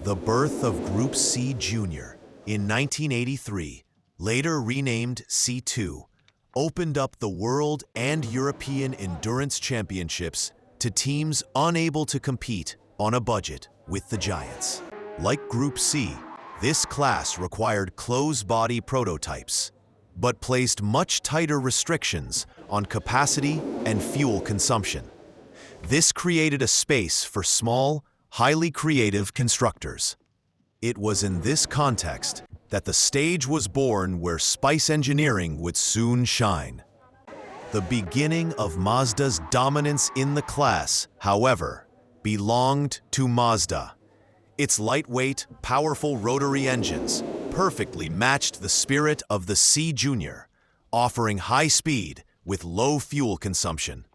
The birth of Group C Junior in 1983, later renamed C2, opened up the World and European Endurance Championships to teams unable to compete on a budget with the giants. Like Group C, this class required closed-body prototypes, but placed much tighter restrictions on capacity and fuel consumption. This created a space for small, highly creative constructors. It was in this context that the stage was born where spice engineering would soon shine. The beginning of Mazda's dominance in the class, however, belonged to Mazda. Its lightweight, powerful rotary engines perfectly matched the spirit of the C Junior, offering high speed with low fuel consumption.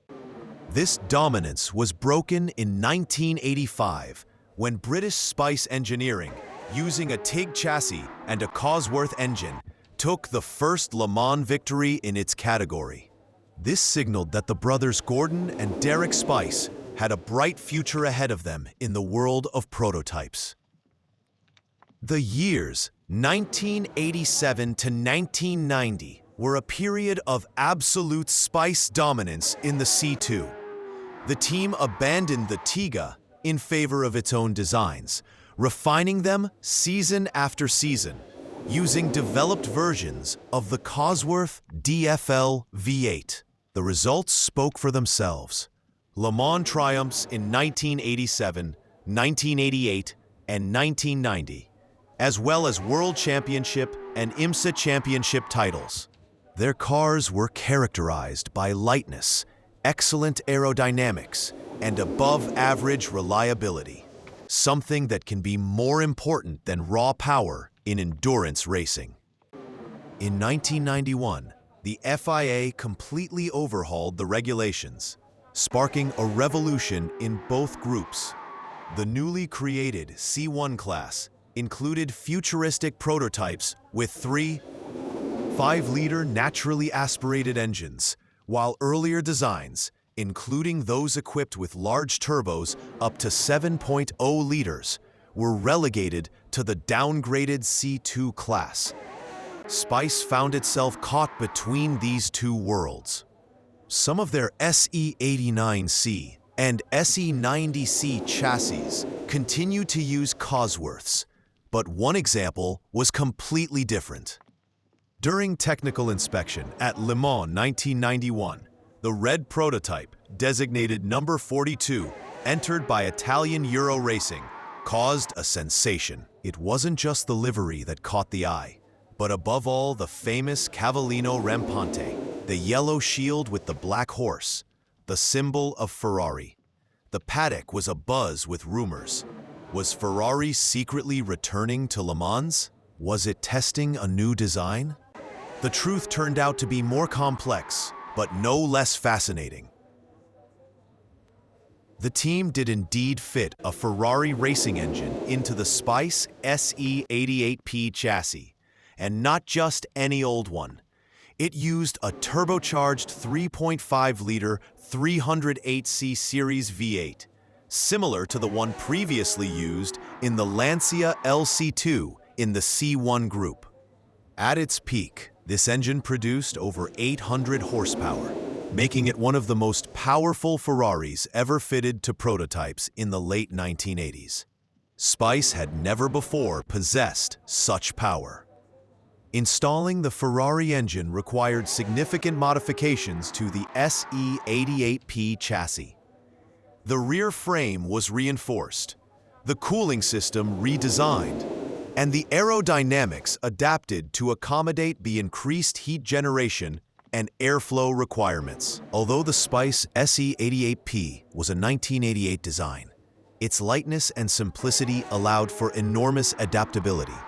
This dominance was broken in 1985 when British Spice Engineering, using a TIG chassis and a Cosworth engine, took the first Le Mans victory in its category. This signaled that the brothers Gordon and Derek Spice had a bright future ahead of them in the world of prototypes. The years 1987 to 1990 were a period of absolute Spice dominance in the C2. The team abandoned the Tiga in favor of its own designs, refining them season after season, using developed versions of the Cosworth DFL V8. The results spoke for themselves. Le Mans triumphs in 1987, 1988, and 1990, as well as World Championship and IMSA Championship titles. Their cars were characterized by lightness, excellent aerodynamics, and above-average reliability, something that can be more important than raw power in endurance racing. In 1991, the FIA completely overhauled the regulations, sparking a revolution in both groups. The newly created C1 class included futuristic prototypes with 3 5-liter naturally aspirated engines, while earlier designs, including those equipped with large turbos up to 7.0 liters, were relegated to the downgraded C2 class. Spice found itself caught between these two worlds. Some of their SE89C and SE90C chassis continued to use Cosworths, but one example was completely different. During technical inspection at Le Mans 1991, the red prototype, designated number 42, entered by Italian Euro Racing, caused a sensation. It wasn't just the livery that caught the eye, but above all the famous Cavallino Rampante, the yellow shield with the black horse, the symbol of Ferrari. The paddock was abuzz with rumors. Was Ferrari secretly returning to Le Mans? Was it testing a new design? The truth turned out to be more complex, but no less fascinating. The team did indeed fit a Ferrari racing engine into the Spice SE88P chassis, and not just any old one. It used a turbocharged 3.5-liter 308C Series V8, similar to the one previously used in the Lancia LC2 in the C1 group. At its peak, this engine produced over 800 horsepower, making it one of the most powerful Ferraris ever fitted to prototypes in the late 1980s. Spice had never before possessed such power. Installing the Ferrari engine required significant modifications to the SE88P chassis. The rear frame was reinforced, the cooling system redesigned, and the aerodynamics adapted to accommodate the increased heat generation and airflow requirements. Although the Spice SE88P was a 1988 design, its lightness and simplicity allowed for enormous adaptability,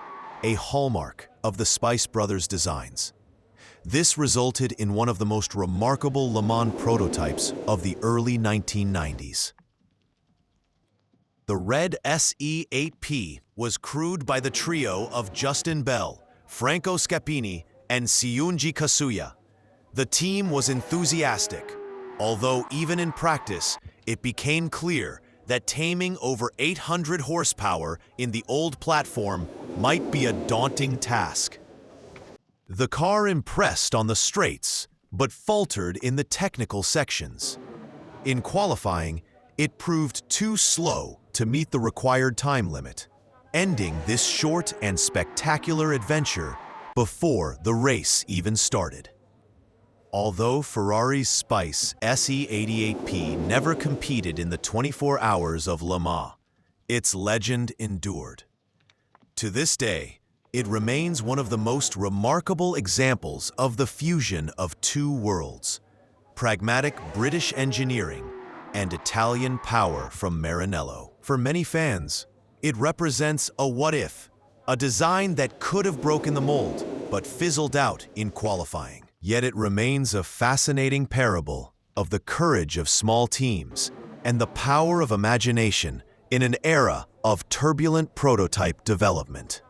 a hallmark of the Spice Brothers' designs. This resulted in one of the most remarkable Le Mans prototypes of the early 1990s. The red SE8P was crewed by the trio of Justin Bell, Franco Scappini, and Seiyunji Kasuya. The team was enthusiastic, although even in practice, it became clear that taming over 800 horsepower in the old platform might be a daunting task. The car impressed on the straights, but faltered in the technical sections. In qualifying, it proved too slow to meet the required time limit, ending this short and spectacular adventure before the race even started. Although Ferrari's Spice SE88P never competed in the 24 hours of Le Mans, its legend endured. To this day, it remains one of the most remarkable examples of the fusion of two worlds: pragmatic British engineering and Italian power from Maranello. For many fans, it represents a what-if, a design that could have broken the mold, but fizzled out in qualifying. Yet it remains a fascinating parable of the courage of small teams and the power of imagination in an era of turbulent prototype development.